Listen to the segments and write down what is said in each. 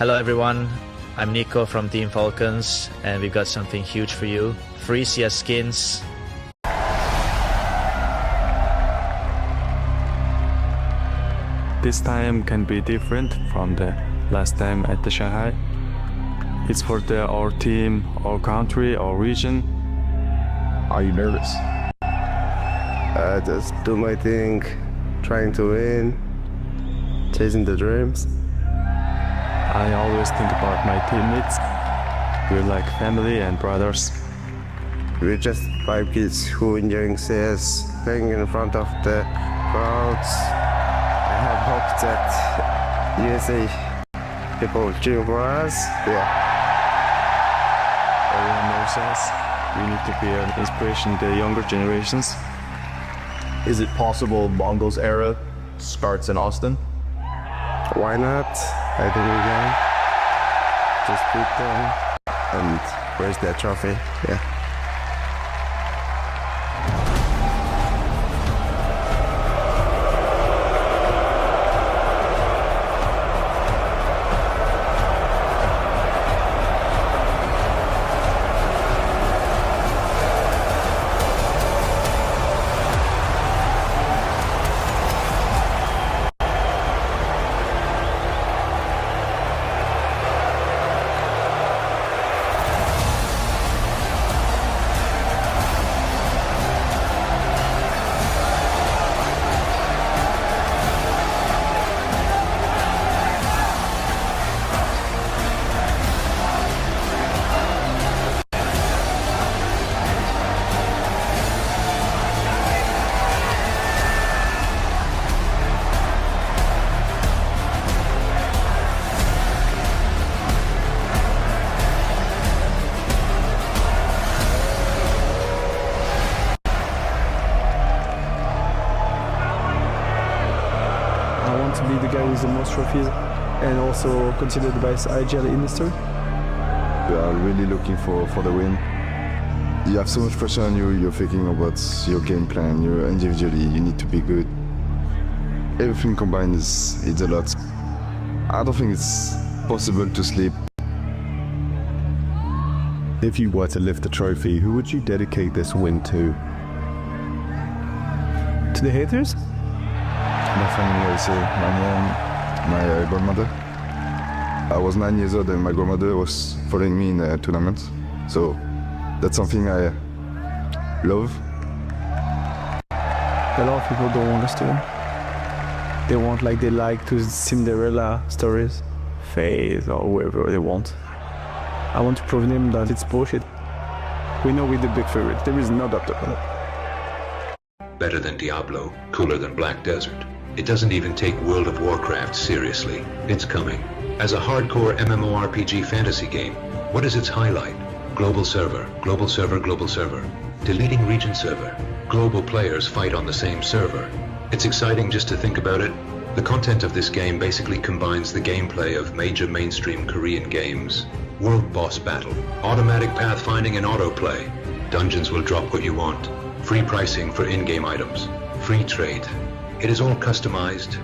Hello everyone, I'm Nico from Team Falcons, and we've got something huge for you. Free CS skins. This time can be different from the last time at the Shanghai. It's for our team, our country, our region. Are you nervous? Just do my thing, trying to win, chasing the dreams. I always think about my teammates. We're like family and brothers. We're just 5 kids who enjoying CS, playing in front of the crowds. I have hope that USA people cheering for us. Yeah. Everyone knows us. We need to be an inspiration to the younger generations. Is it possible Mongols era starts in Austin? Why not? I think we can. Just beat them and raise their trophy. Yeah. I want to be the guy with the most trophies and also considered the best IGL in history. We are really looking for the win. You have so much pressure on you, you're thinking about your game plan, you individually, you need to be good. Everything combined it's a lot. I don't think it's possible to sleep. If you were to lift the trophy, who would you dedicate this win to? To the haters? My family, I say, my mom, my grandmother. I was 9 years old and my grandmother was following me in a tournament. So that's something I love. A lot of people don't understand. They want like they like to Cinderella stories, Faith or whoever they want. I want to prove them that it's bullshit. We know we're the big favorite. There is no doubt about it. Better than Diablo, cooler than Black Desert. It doesn't even take World of Warcraft seriously. It's coming. As a hardcore MMORPG fantasy game, what is its highlight? Global server, global server, global server. Deleting region server. Global players fight on the same server. It's exciting just to think about it. The content of this game basically combines the gameplay of major mainstream Korean games. World boss battle, automatic pathfinding and autoplay. Dungeons will drop what you want. Free pricing for in-game items. Free trade. It is all customized.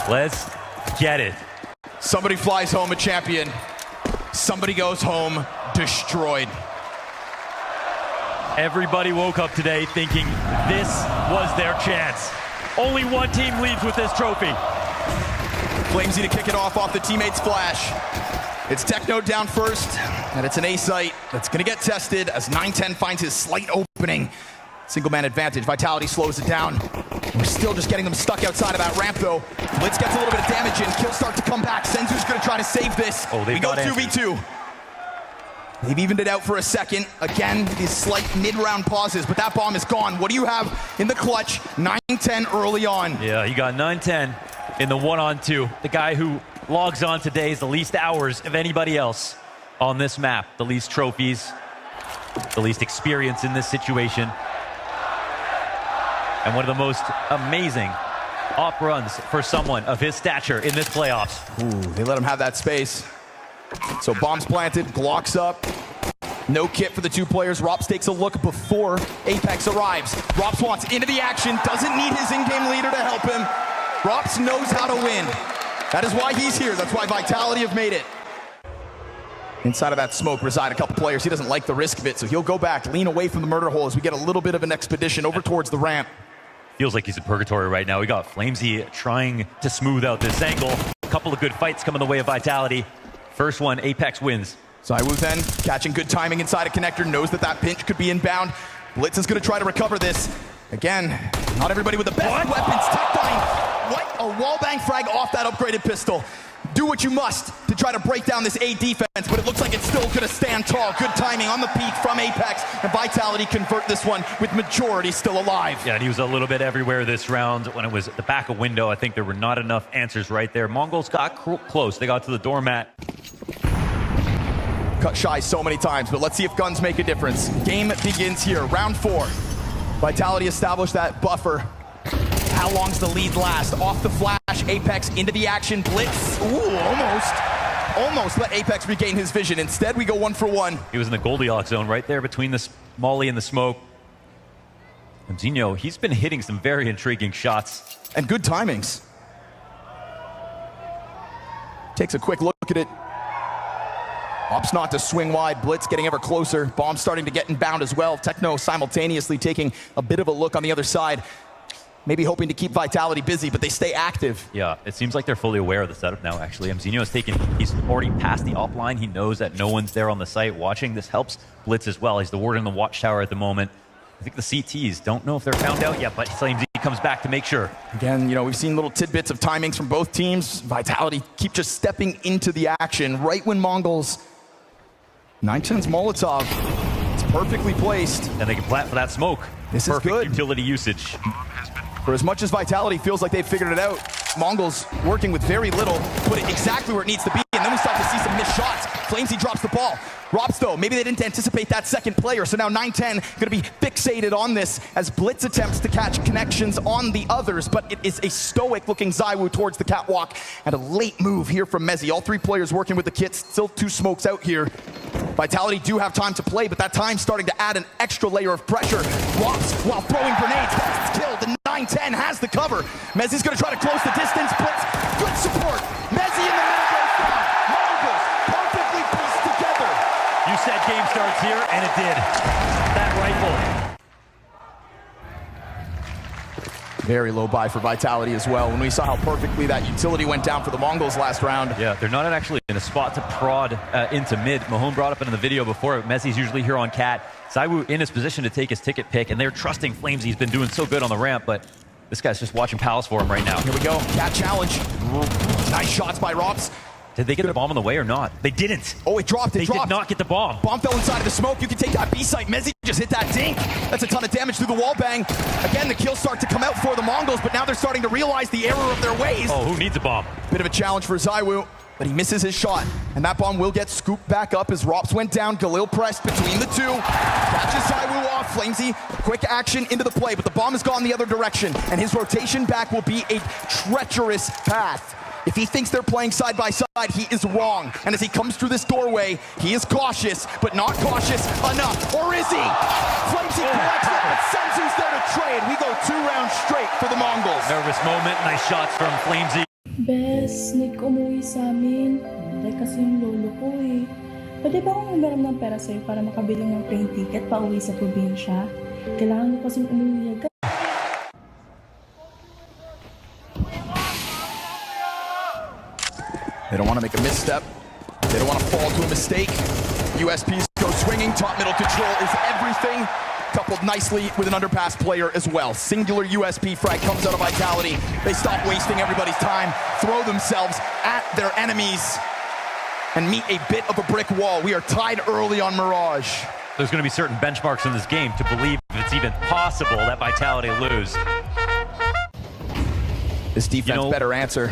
Let's get it. Somebody flies home a champion. Somebody goes home destroyed. Everybody woke up today thinking this was their chance. Only one team leads with this trophy. Flamesy to kick it off the teammate's flash. It's Techno down first, and it's an A site that's gonna get tested as 910 finds his slight opening. Single man advantage, Vitality slows it down. We're still just getting them stuck outside of that ramp though. Blitz gets a little bit of damage in, Kill start to come back. Senzu's gonna try to save this. Oh, we go 2v2. They've evened it out for a second. Again, these slight mid-round pauses, but that bomb is gone. What do you have in the clutch? 910 early on. Yeah, you got 910 in the 1-on-2. The guy who logs on today is the least hours of anybody else on this map. The least trophies, the least experience in this situation. And one of the most amazing op runs for someone of his stature in this playoffs. Ooh, they let him have that space. So bombs planted, Glocks up. No kit for the two players. Rops takes a look before Apex arrives. Rops wants into the action, doesn't need his in-game leader to help him. Rops knows how to win. That is why he's here. That's why Vitality have made it. Inside of that smoke reside a couple players. He doesn't like the risk of it, so he'll go back, lean away from the murder hole as we get a little bit of an expedition over towards the ramp. Feels like he's in purgatory right now. We got Flamesy trying to smooth out this angle. A couple of good fights coming the way of Vitality. First one, Apex wins. Zywoo then catching good timing inside a connector, knows that that pinch could be inbound. Blitz is going to try to recover this. Again, not everybody with the best weapons. Tech9, what? A wallbang frag off that upgraded pistol. Do what you must to try to break down this A defense, but it looks like it's still going to stand tall. Good timing on the peak from Apex, and Vitality convert this one with majority still alive. Yeah, and he was a little bit everywhere this round. When it was at the back of window, I think there were not enough answers right there. Mongols got close. They got to the doormat. Cut shy so many times, but let's see if guns make a difference. Game begins here, round 4. Vitality established that buffer. How long's the lead last? Off the flash, Apex into the action, Blitz. Ooh, almost let Apex regain his vision. Instead, we go 1 for 1. He was in the Goldilocks zone right there between the Molly and the smoke. And Zinho, he's been hitting some very intriguing shots. And good timings. Takes a quick look at it. Opts not to swing wide. Blitz getting ever closer. Bomb starting to get inbound as well. Techno simultaneously taking a bit of a look on the other side. Maybe hoping to keep Vitality busy, but they stay active. Yeah, it seems like they're fully aware of the setup now, actually. Zinho is he's already past the op line. He knows that no one's there on the site watching. This helps Blitz as well. He's the warden in the watchtower at the moment. I think the CTs don't know if they're found out yet, but Flamesy comes back to make sure. Again, you know, we've seen little tidbits of timings from both teams. Vitality keep just stepping into the action right when Mongols. 910's Molotov. It's perfectly placed. And they can plant for that smoke. This is good. Utility usage. For as much as Vitality feels like they've figured it out, Mongols working with very little, put it exactly where it needs to be, and then we start to see some missed shots. Flamesy drops the ball. Rops, though, maybe they didn't anticipate that second player, so now 910 going to be fixated on this as Blitz attempts to catch connections on the others, but it is a stoic-looking Zywoo towards the catwalk, and a late move here from Mezzy. All 3 players working with the kits, still 2 smokes out here. Vitality do have time to play, but that time's starting to add an extra layer of pressure. Rops, while throwing grenades, that's killed, and 910 has the cover. Mezzy's going to try to close the distance. Blitz, good support. Mezzy in the middle goes down. Mongols perfectly pieced together. You said game starts here, and it did. That rifle. Very low buy for Vitality as well. When we saw how perfectly that utility went down for the Mongols last round. Yeah, they're not actually in a spot to prod into mid. Mahone brought up in the video before. Mezzy's usually here on Cat. Zywoo in his position to take his ticket pick, and they're trusting Flamesy. He's been doing so good on the ramp, but this guy's just watching Palace for him right now. Here we go. Cat challenge. Nice shots by Rops. Did they get the bomb on the way or not? They didn't. Oh, it dropped. They did not get the bomb. Bomb fell inside of the smoke. You can take that B site. Mezzy just hit that dink. That's a ton of damage through the wall bang. Again, the kills start to come out for the Mongols, but now they're starting to realize the error of their ways. Oh, who needs a bomb? Bit of a challenge for Zywoo, but he misses his shot. And that bomb will get scooped back up as Rops went down. Galil pressed between the 2. Catches Zywoo off. Flamesy, quick action into the play, but the bomb has gone the other direction. And his rotation back will be a treacherous path. If he thinks they're playing side by side, he is wrong. And as he comes through this doorway, he is cautious, but not cautious enough. Or is he? Flamesy collects it, but Senzu's there to trade. We go 2 rounds straight for the Mongols. Nervous moment. Nice shots from Flamesy. Bes, need ko umuwi sa amin. Patay kasi yung lolo ko eh. Pwede ba akong umiram ng pera sa'yo para makabili ng plane ticket pa uwi sa probinsya? Kailangan ko kasing umuwi agad. They don't want to make a misstep. They don't want to fall to a mistake. USPs go swinging. Top middle control is everything. Coupled nicely with an underpass player as well. Singular USP frag comes out of Vitality. They stop wasting everybody's time, throw themselves at their enemies, and meet a bit of a brick wall. We are tied early on Mirage. There's going to be certain benchmarks in this game to believe it's even possible that Vitality lose. This defense better answer.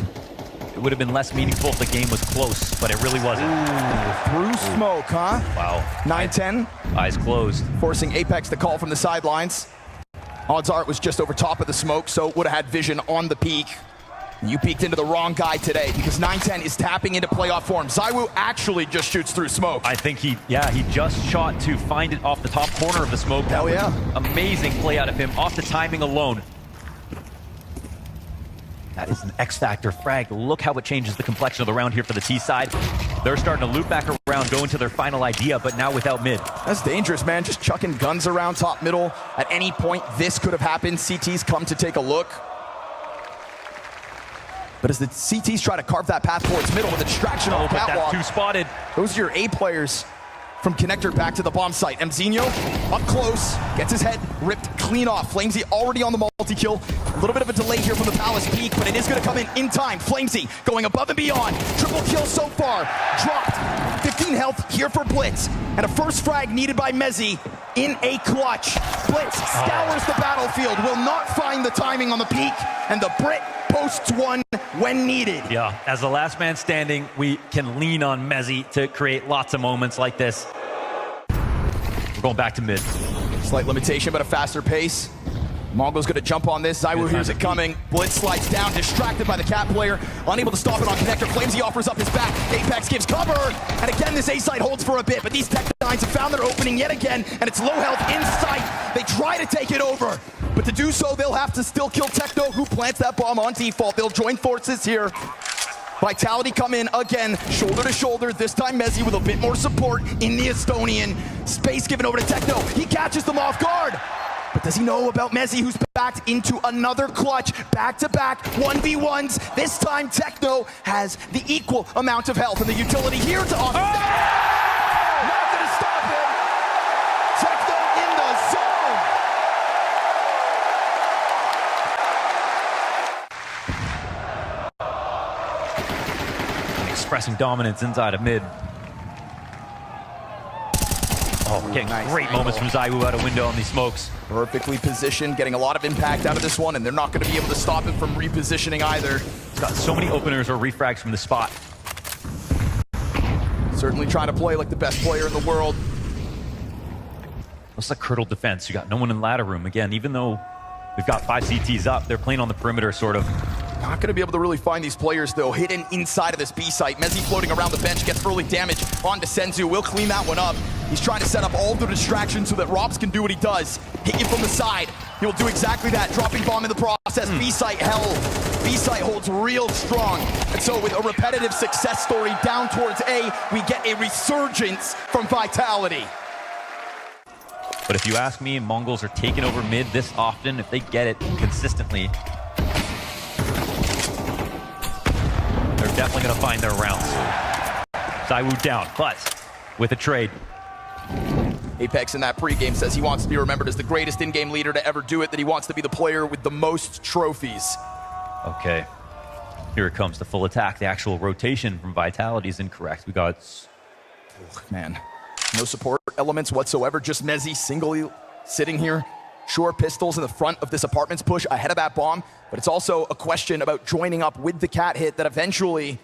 It would have been less meaningful if the game was close, but it really wasn't. Through smoke, huh? Wow. 910. Eyes closed. Forcing Apex to call from the sidelines. Odds are it was just over top of the smoke, so would have had vision on the peak. You peeked into the wrong guy today because 910 is tapping into playoff form. Zywoo actually just shoots through smoke. I think he just shot to find it off the top corner of the smoke. Hell yeah. Amazing play out of him off the timing alone. That is an X-Factor frag. Look how it changes the complexion of the round here for the T side. They're starting to loop back around, go into their final idea, but now without mid. That's dangerous, man. Just chucking guns around top middle. At any point, this could have happened. CT's come to take a look. But as the CTs try to carve that path towards middle with a distraction on the catwalk. That's two spotted. Those are your A players from connector back to the bomb site. Mzinho up close, gets his head ripped clean off. Flamesy already on the multi-kill. A little bit of a delay here from the Palace peak, but it is going to come in time. Flamesy going above and beyond. Triple kill so far. Dropped. 15 health here for Blitz. And a first frag needed by Mezzi in a clutch. Blitz scours the battlefield, will not find the timing on the peak, and the Brit posts one when needed. Yeah, as the last man standing, we can lean on Mezzi to create lots of moments like this. We're going back to mid. Slight limitation, but a faster pace. Mongo's going to jump on this. Zywoo hears it coming. Blitz slides down, distracted by the Cat player. Unable to stop it on connector. Flamesy offers up his back. Apex gives cover. And again, this A side holds for a bit, but these Tech9s have found their opening yet again, and it's low health in sight. They try to take it over, but to do so, they'll have to still kill Techno, who plants that bomb on default. They'll join forces here. Vitality come in again, shoulder to shoulder. This time Mezzi with a bit more support in the Estonian. Space given over to Techno. He catches them off guard. But does he know about Mezzi, who's backed into another clutch? Back-to-back 1v1s. This time Techno has the equal amount of health, and the utility here to offset. Not gonna stop him. Techno in the zone. Expressing dominance inside of mid. Oh, getting great moments from Zywoo out of window on these smokes. Perfectly positioned, getting a lot of impact out of this one, and they're not going to be able to stop him from repositioning either. He's got so many openers or refrags from the spot. Certainly trying to play like the best player in the world. What's the curdled defense? You got no one in ladder room. Again, even though we've got 5 CTs up, they're playing on the perimeter, sort of. Not going to be able to really find these players, though. Hidden inside of this B site. Mezzi floating around the bench, gets early damage onto Senzu. Will clean that one up. He's trying to set up all the distractions so that Robs can do what he does. Hit you from the side. He will do exactly that. Dropping bomb in the process. B site hell. B site holds real strong. And so with a repetitive success story down towards A, we get a resurgence from Vitality. But if you ask me, Mongols are taking over mid this often. If they get it consistently, they're definitely going to find their rounds. Zywoo down, but with a trade. Apex in that pregame says he wants to be remembered as the greatest in-game leader to ever do it, that he wants to be the player with the most trophies. Okay, here it comes, the full attack. The actual rotation from Vitality is incorrect. We got... Oh, man, no support elements whatsoever, just Mezzi singly sitting here. Sure, pistols in the front of this apartment's push ahead of that bomb, but it's also a question about joining up with the cat hit that eventually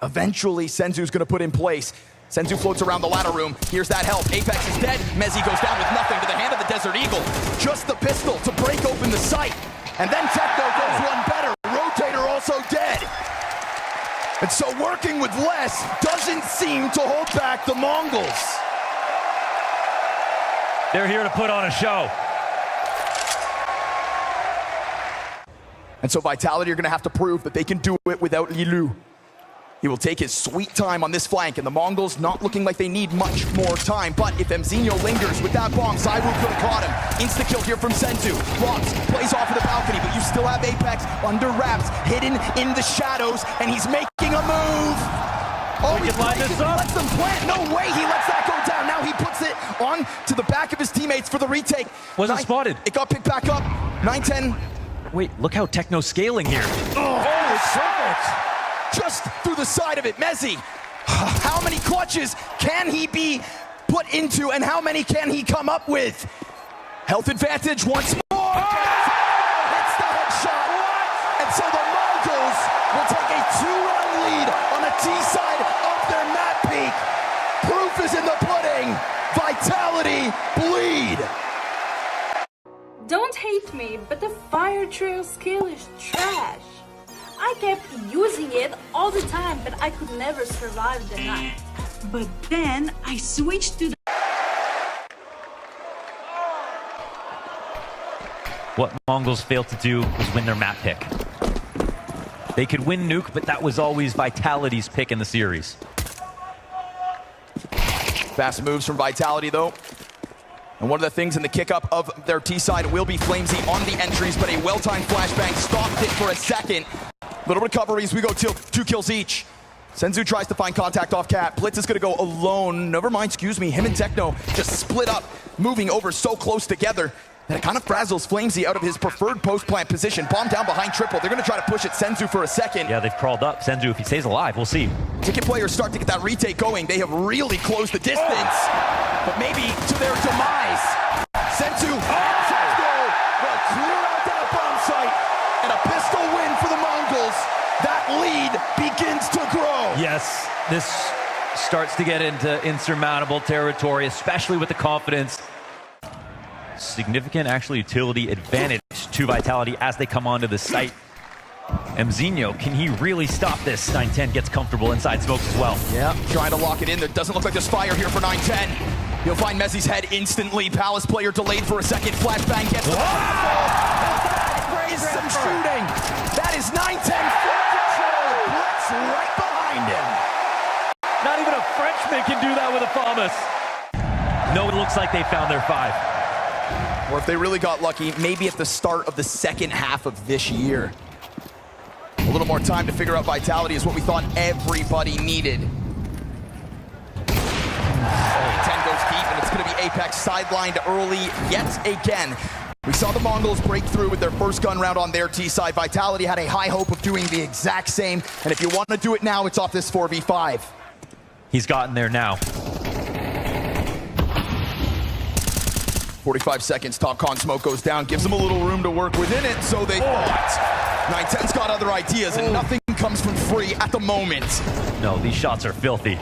Senzu's going to put in place. Senzu floats around the ladder room. Here's that help. Apex is dead. Mezzi goes down with nothing to the hand of the Desert Eagle. Just the pistol to break open the site. And then Techno goes one better. Rotator also dead. And so working with less doesn't seem to hold back the Mongols. They're here to put on a show. And so Vitality are going to have to prove that they can do it without Lilu. He will take his sweet time on this flank, and the Mongols not looking like they need much more time. But if Mzinho lingers with that bomb, Zywoo could have caught him. Insta-kill here from Senzu. Robs plays off of the balcony, but you still have Apex under wraps, hidden in the shadows, and he's making a move. Oh, he's lets them plant. No way he lets that go down. Now he puts it on to the back of his teammates for the retake. Wasn't spotted. It got picked back up. 9-10. Wait, look how Techno's scaling here. Oh, perfect. Just through the side of it. Mezzi, how many clutches can he be put into, and how many can he come up with? Health advantage once more. Hits the headshot. And so the Mongols will take a 2-run lead on the T side of their map peak. Proof is in the pudding. Vitality bleed. Don't hate me, but the fire trail skill is trash. I kept using it all the time, but I could never survive the night. But then I switched to the... What Mongols failed to do was win their map pick. They could win Nuke, but that was always Vitality's pick in the series. Fast moves from Vitality, though. And one of the things in the kick-up of their T-side will be Flamesy on the entries, but a well-timed flashbang stopped it for a second. Little recoveries, we go 2 kills each. Senzu tries to find contact off Cat. Blitz is gonna go alone. Never mind, excuse me, him and Techno just split up, moving over so close together that it kind of frazzles Flamesy out of his preferred post-plant position. Bomb down behind Triple. They're gonna try to push at Senzu for a second. Yeah, they've crawled up. Senzu, if he stays alive, we'll see. Ticket players start to get that retake going. They have really closed the distance, but maybe to their demise. Senzu, will clear out that bomb site, and a pistol win for the Mongols. That lead begins to grow. Yes, this starts to get into insurmountable territory, especially with the confidence. Significant, actually, utility advantage to Vitality as they come onto the site. Mzinho, can he really stop this? 910 gets comfortable inside smokes as well. Yeah, trying to lock it in. There doesn't look like there's fire here for 910. He'll find Mezzi's head instantly. Palace player delayed for a second. Flashbang gets the that is some shooting. That is 910 full control. Blitz right behind him. Not even a Frenchman can do that with a FAMAS. No, it looks like they found their 5. Or if they really got lucky, maybe at the start of the second half of this year. A little more time to figure out Vitality is what we thought everybody needed. 10 goes deep, and it's going to be Apex sidelined early yet again. We saw the Mongols break through with their first gun round on their T-side. Vitality had a high hope of doing the exact same, and if you want to do it now, it's off this 4v5. He's gotten there now. 45 seconds, Top Con smoke goes down, gives them a little room to work within it, so they thought. 910's got other ideas, and nothing comes from free at the moment. No, these shots are filthy.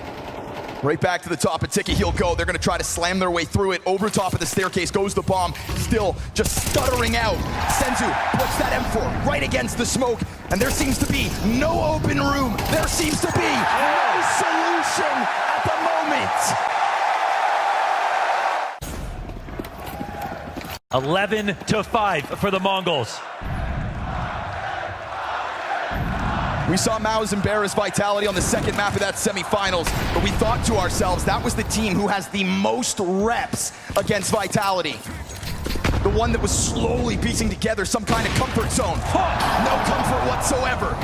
Right back to the top of Tiki, he'll go. They're gonna try to slam their way through it. Over top of the staircase goes the bomb, still just stuttering out. Senzu puts that M4 right against the smoke, and there seems to be no open room. There seems to be no solution at the moment. 11-5 for the Mongols. We saw Mao's embarrass Vitality on the second map of that semifinals, but we thought to ourselves that was the team who has the most reps against Vitality. The one that was slowly piecing together some kind of comfort zone. No comfort whatsoever.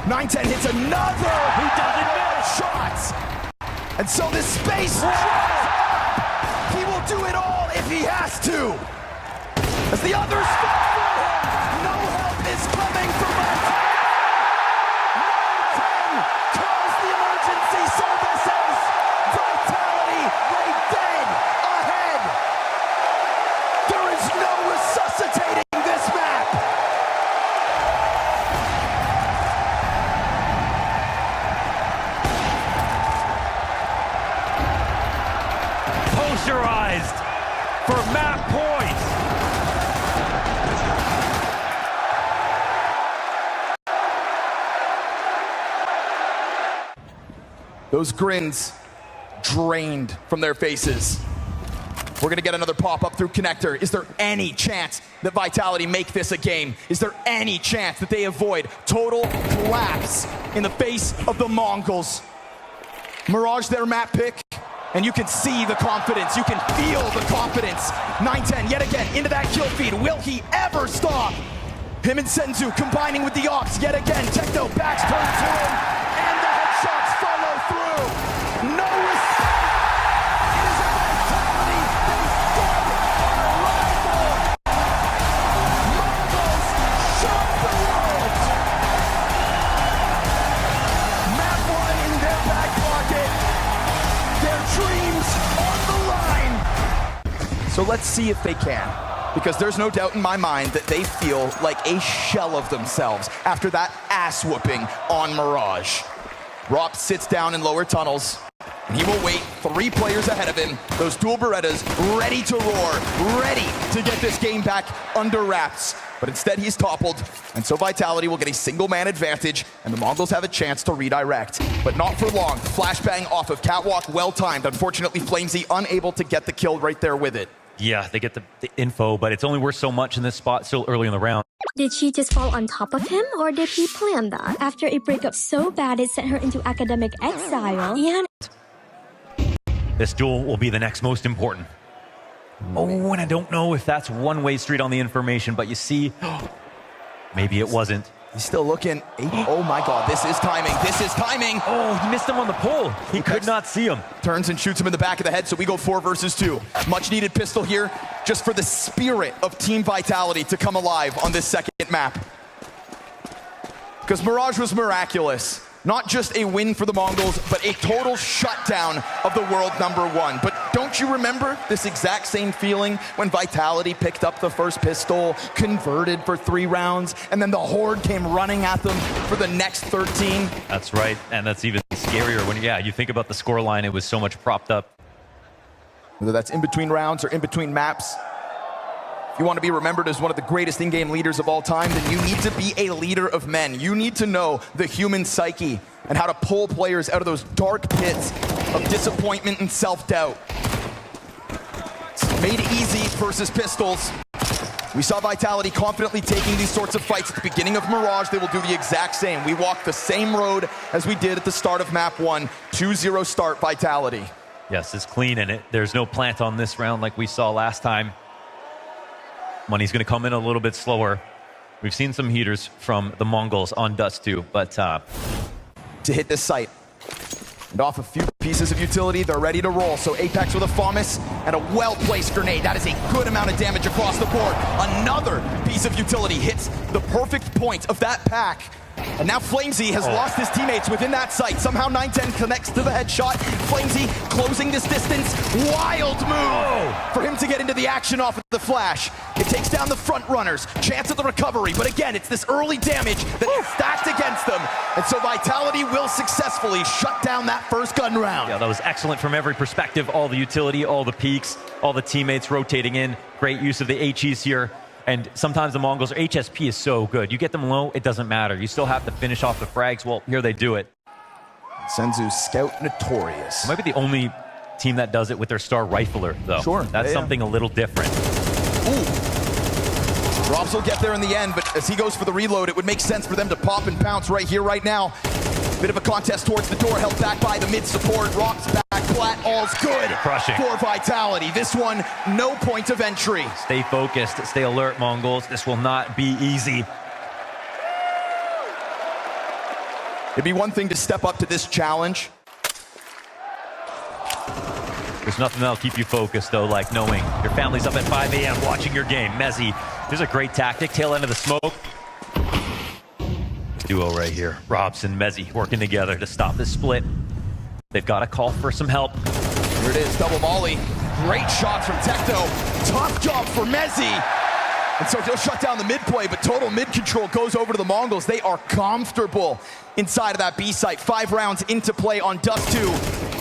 910 hits another. He doesn't miss shots. And so this space dries up. He will do it all if he has to. As the others fall for him, no help is coming from Vitality. 910 calls the emergency services. Vitality lay dead ahead. There is no resuscitating this map. Posterized for map points. Those grins drained from their faces. We're gonna get another pop-up through Connector. Is there any chance that Vitality make this a game? Is there any chance that they avoid total collapse in the face of the Mongols? Mirage their map pick, and you can see the confidence. You can feel the confidence. 910 yet again into that kill feed. Will he ever stop? Him and Senzu combining with the Ox yet again. Techno backs turned to him, and the headshots follow through. No respect. It is a Vitality. They stood on arrival. Mongols shock the world. Map one in their back pocket. Their dreams on the line. So let's see if they can. Because there's no doubt in my mind that they feel like a shell of themselves after that ass whooping on Mirage. Rop sits down in lower tunnels, and he will wait 3 players ahead of him, those dual Berettas ready to roar, ready to get this game back under wraps. But instead he's toppled, and so Vitality will get a single man advantage, and the Mongols have a chance to redirect. But not for long. Flashbang off of Catwalk, well timed. Unfortunately, Flamesy unable to get the kill right there with it. Yeah, they get the info, but it's only worth so much in this spot still early in the round. Did she just fall on top of him, or did he plan that? After a breakup so bad it sent her into academic exile, yeah. This duel will be the next most important. Oh, and I don't know if that's one-way street on the information, but you see, maybe it wasn't. He's still looking. Oh my God, this is timing. This is timing. Oh, he missed him on the pole. He could not see him. Turns and shoots him in the back of the head, so we go 4 versus 2. Much needed pistol here, just for the spirit of Team Vitality to come alive on this second map. Because Mirage was miraculous. Not just a win for the Mongols, but a total shutdown of the world #1. But don't you remember this exact same feeling when Vitality picked up the first pistol, converted for 3 rounds, and then the Horde came running at them for the next 13? That's right, and that's even scarier when, you think about the scoreline, it was so much propped up. Whether that's in between rounds or in between maps, if you want to be remembered as one of the greatest in-game leaders of all time, then you need to be a leader of men. You need to know the human psyche and how to pull players out of those dark pits of disappointment and self-doubt. It's made easy versus pistols. We saw Vitality confidently taking these sorts of fights at the beginning of Mirage. They will do the exact same. We walked the same road as we did at the start of map 1. 2-0 start, Vitality. Yes, it's clean, and there's no plant on this round like we saw last time. Money's going to come in a little bit slower. We've seen some heaters from the Mongols on Dust 2, but to hit this site. And off a few pieces of utility, they're ready to roll. So Apex with a FAMAS and a well-placed grenade. That is a good amount of damage across the board. Another piece of utility hits the perfect point of that pack. And now Flamesy has lost his teammates within that site. Somehow 910 connects to the headshot. Flamesy closing this distance. Wild move for him to get into the action off of the flash. It takes down the front runners. Chance of the recovery. But again, it's this early damage that is stacked against them. And so Vitality will successfully shut down that first gun round. Yeah, that was excellent from every perspective. All the utility, all the peaks, all the teammates rotating in. Great use of the HEs here. And sometimes the Mongols, HSP is so good. You get them low, it doesn't matter. You still have to finish off the frags. Well, here they do it. Senzu Scout Notorious. Might be the only team that does it with their star rifler, though. Sure. That's something a little different. Ooh. Robs will get there in the end, but as he goes for the reload, it would make sense for them to pop and pounce right here, right now. Bit of a contest towards the door, held back by the mid support. Robs back, flat, all's good. Crushing. For Vitality. This one, no point of entry. Stay focused, stay alert, Mongols. This will not be easy. It'd be one thing to step up to this challenge. There's nothing that'll keep you focused, though, like knowing your family's up at 5 a.m. watching your game. Mezzy, there's a great tactic. Tail end of the smoke. Duo right here. Robs and Mezzy working together to stop this split. They've got to call for some help. Here it is, double volley. Great shots from Techno. Tough job for Mezzy. And so he'll shut down the mid play, but total mid control goes over to the Mongols. They are comfortable inside of that B site. 5 rounds into play on Dust 2.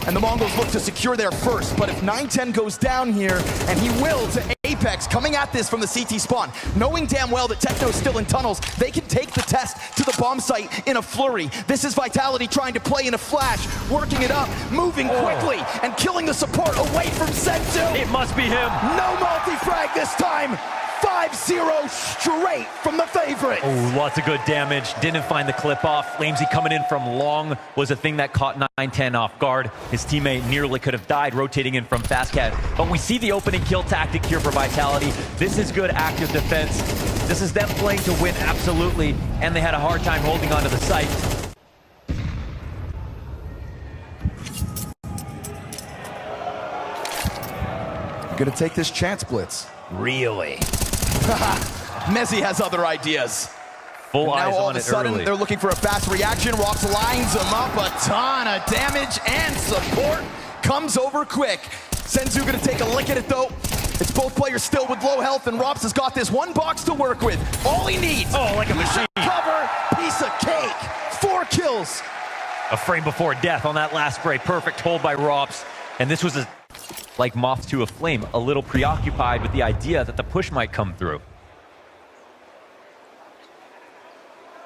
And the Mongols look to secure their first. But if 910 goes down here, and he will to Apex, coming at this from the CT spawn, knowing damn well that Techno's still in tunnels, they can take the test to the bomb site in a flurry. This is Vitality trying to play in a flash, working it up, moving quickly, and killing the support away from Senzu. It must be him. No multi-frag this time. 5-0 straight from the favorite. Oh, lots of good damage. Didn't find the clip off. Flamesy coming in from long was a thing that caught 910 off guard. His teammate nearly could have died rotating in from Fastcat. But we see the opening kill tactic here for Vitality. This is good active defense. This is them playing to win, absolutely. And they had a hard time holding onto the site. Gonna take this chance blitz. Really? Mezzy has other ideas. Full eyes now all on of a it sudden, early. they're looking for a fast reaction. Rox lines him up. A ton of damage and support comes over quick. Senzu gonna take a lick at it though. It's both players still with low health, and Robs has got this one box to work with. All he needs. Oh, like a machine. Cover, piece of cake. 4 kills. A frame before death on that last spray. Perfect hold by Robs. And this was like moth to a flame, a little preoccupied with the idea that the push might come through.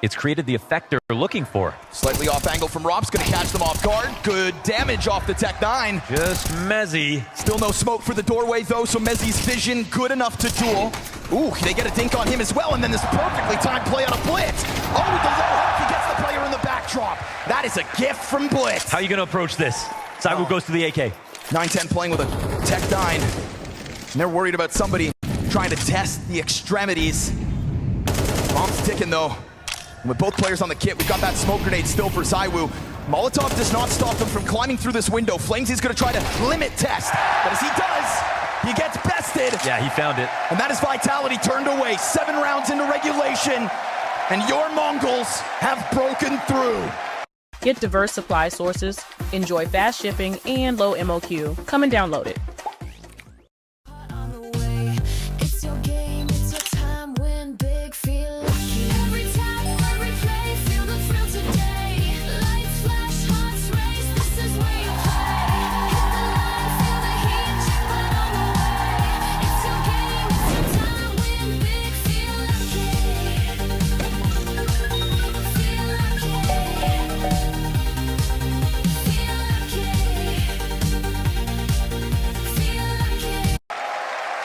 it's created the effect they're looking for. Slightly off angle from Rob's, gonna catch them off guard. Good damage off the Tech 9. Just Mezzy. Still no smoke for the doorway though, so Mezzy's vision good enough to duel. Ooh, they get a dink on him as well, and then this perfectly timed play on a blitz. Oh, with the low hook, he gets the player in the backdrop. That is a gift from Blitz. How are you gonna approach this? Saiwu goes to the AK. 9-10 playing with a Tech 9. And they're worried about somebody trying to test the extremities. Bomb's ticking though. And with both players on the kit, we've got that smoke grenade still for Saiwu. Molotov does not stop them from climbing through this window. Flamesy's gonna try to limit test. But as he does, he gets bested. Yeah, he found it. And that is Vitality turned away. 7 rounds into regulation. And your Mongols have broken through. Get diverse supply sources, enjoy fast shipping and low MOQ. Come and download it.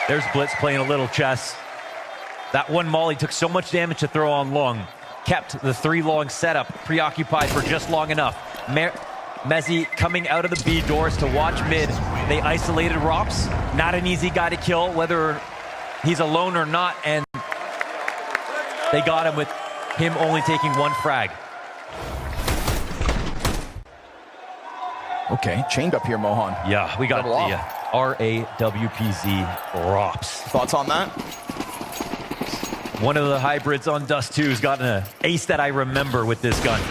There's Blitz playing a little chess. That one Molly took so much damage to throw on long. Kept the 3 long setup preoccupied for just long enough. Mezzy coming out of the B doors to watch mid. They isolated Rops. Not an easy guy to kill, whether he's alone or not. And they got him with him only taking 1 frag. Okay, chained up here, Mohan. Yeah, we got the RAWPZ Rops. Thoughts on that? One of the hybrids on Dust 2's gotten an ace that I remember with this gun.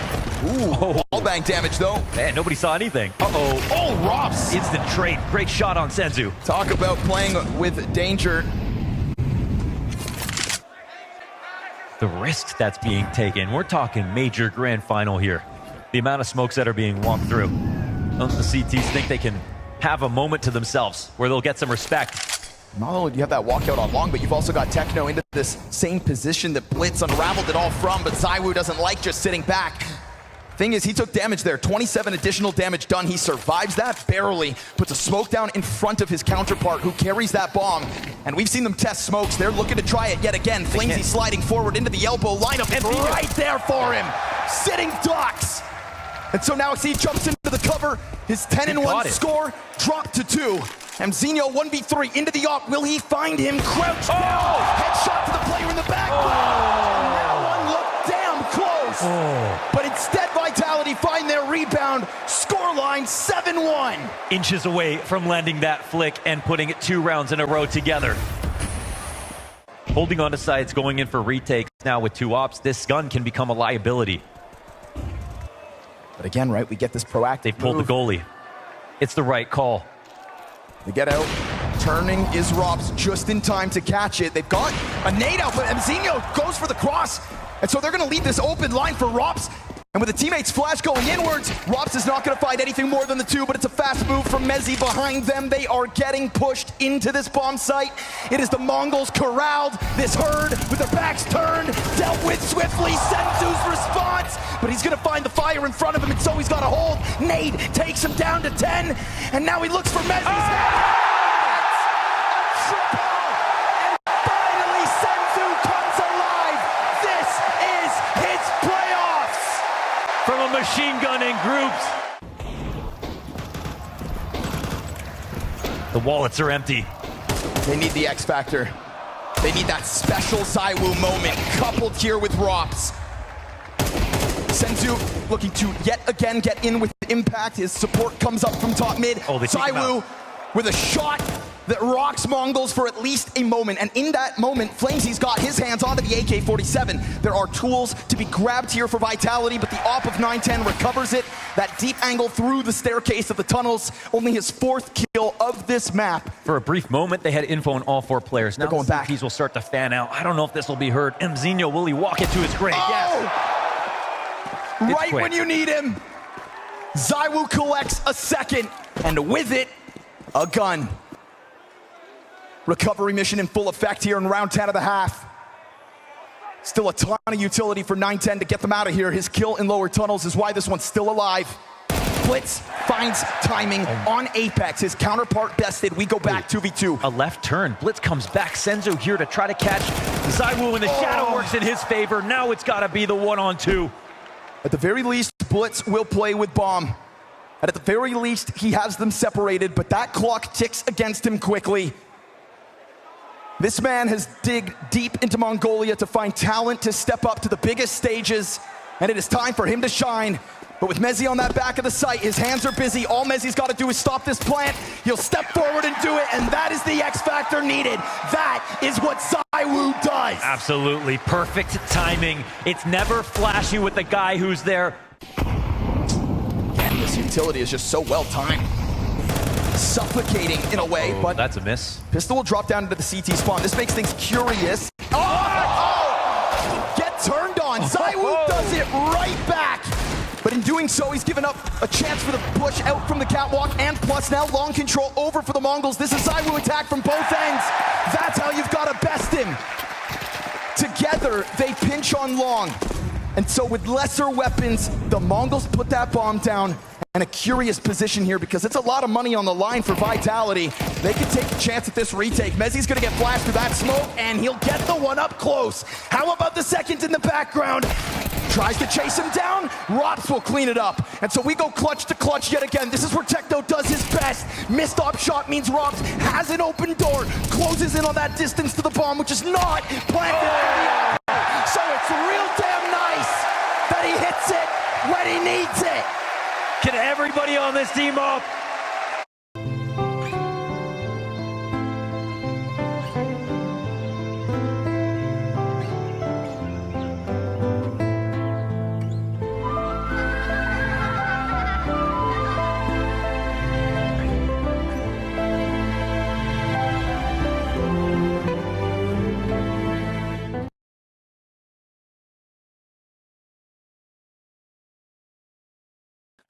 Ooh, all bank damage though. Man, nobody saw anything. Uh-oh. Oh, Rops. Instant trade. Great shot on Senzu. Talk about playing with danger. The risk that's being taken. We're talking major grand final here. The amount of smokes that are being walked through. The CTs think they can have a moment to themselves where they'll get some respect. Not only do you have that walkout on long, but you've also got Techno into this same position that Blitz unraveled it all from, but Saiwu doesn't like just sitting back. Thing is, he took damage there. 27 additional damage done. He survives that barely. Puts a smoke down in front of his counterpart who carries that bomb. And we've seen them test smokes. They're looking to try it yet again. Flamezy sliding forward into the elbow lineup. And right there for him. Sitting ducks. And so now he jumps into the cover. His 10-1 score dropped to 2. Mzinho 1v3 into the op. Will he find him? Crouched down. Headshot to the player in the back. And that one looked damn close. But instead, Vitality find their rebound. Scoreline 7-1. Inches away from landing that flick and putting it 2 rounds in a row together. Holding on to sides, going in for retakes now with 2 ops. This gun can become a liability. But again, right, we get this proactive They pulled the goalie. It's the right call. They get out. Turning is Robs just in time to catch it. They've got a nade out, but Mzinho goes for the cross. And so they're going to leave this open line for Robs. And with the teammates' flash going inwards, Robs is not going to find anything more than the 2, but it's a fast move from Mezzy behind them. They are getting pushed into this bomb site. It is the Mongols corralled, this herd with their backs turned, dealt with swiftly. Senzu's response, but he's going to find the fire in front of him, and so he's got a hold. Nade takes him down to 10, and now he looks for Mezzy's head. From a machine gun in groups. The wallets are empty. They need the X factor. They need that special Saiwu moment coupled here with Rops. Senzu looking to yet again get in with impact. His support comes up from top mid. Saiwu with a shot that rocks Mongols for at least a moment. And in that moment, Flamesy's got his hands onto the AK-47. There are tools to be grabbed here for Vitality, but the op of 910 recovers it. That deep angle through the staircase of the tunnels. Only his 4th kill of this map. For a brief moment, they had info on all 4 players. Now they're going back. These will start to fan out. I don't know if this will be heard. Mzinho, will he walk it to his grave? Yes. Right when you need him. Saiwu collects a second, and with it, a gun. Recovery mission in full effect here in round 10 of the half. Still a ton of utility for 910 to get them out of here. His kill in lower tunnels is why this one's still alive. Blitz finds timing on Apex. His counterpart bested. We go back 2v2. A left turn. Blitz comes back. Senzo here to try to catch Zywoo, and the shadow works in his favor. Now it's got to be the 1-on-2. At the very least, Blitz will play with Bomb. And at the very least, he has them separated, but that clock ticks against him quickly. This man has digged deep into Mongolia to find talent to step up to the biggest stages, and it is time for him to shine. But with Mezzi on that back of the site, his hands are busy. All Mezzi's got to do is stop this plant. He'll step forward and do it, and that is the X factor needed. That is what Zywoo does. Absolutely perfect timing. It's never flashy with the guy who's there. And this utility is just so well timed. Suffocating in a way, but that's a miss. Pistol will drop down into the CT spawn. This makes things curious. Oh! Get turned on. Zywoo does it right back. But in doing so, he's given up a chance for the push out from the catwalk, and plus now long control over for the Mongols. This is Zywoo attack from both ends. That's how you've got to best him. Together, they pinch on long. And so with lesser weapons, the Mongols put that bomb down. And a curious position here because it's a lot of money on the line for Vitality. They could take a chance at this retake. Mezzi's gonna get flashed through that smoke, and he'll get the one up close. How about the second in the background? Tries to chase him down, Rops will clean it up. And so we go clutch to clutch yet again. This is where Techno does his best. Missed op shot means Rops has an open door, closes in on that distance to the bomb, which is not planted. So it's real damn nice that he hits it when he needs it. Can everybody on this team up?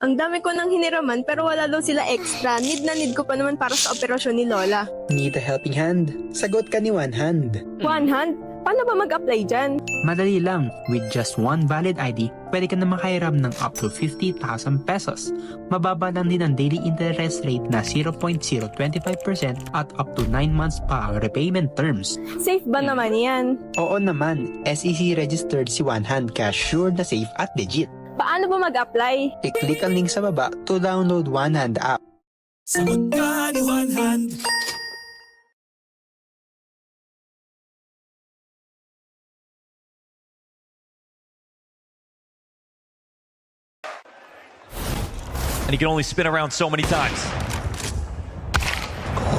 Ang dami ko nang hiniraman pero wala daw sila extra. Need na need ko pa naman para sa operasyon ni Lola. Need a helping hand? Sagot ka ni One Hand. One Hand? Paano ba mag-apply dyan? Madali lang. With just one valid ID, pwede ka na makahiram ng up to 50,000 pesos. Mababa lang din ang daily interest rate na 0.025% at up to 9 months pa ang repayment terms. Safe ba naman yan? Oo naman. SEC registered si One Hand kaya sure na safe at legit. Paano ba mag-apply? I-click ang link sa baba to download One Hand app. Sagot ka ni One Hand. And he can only spin around so many times.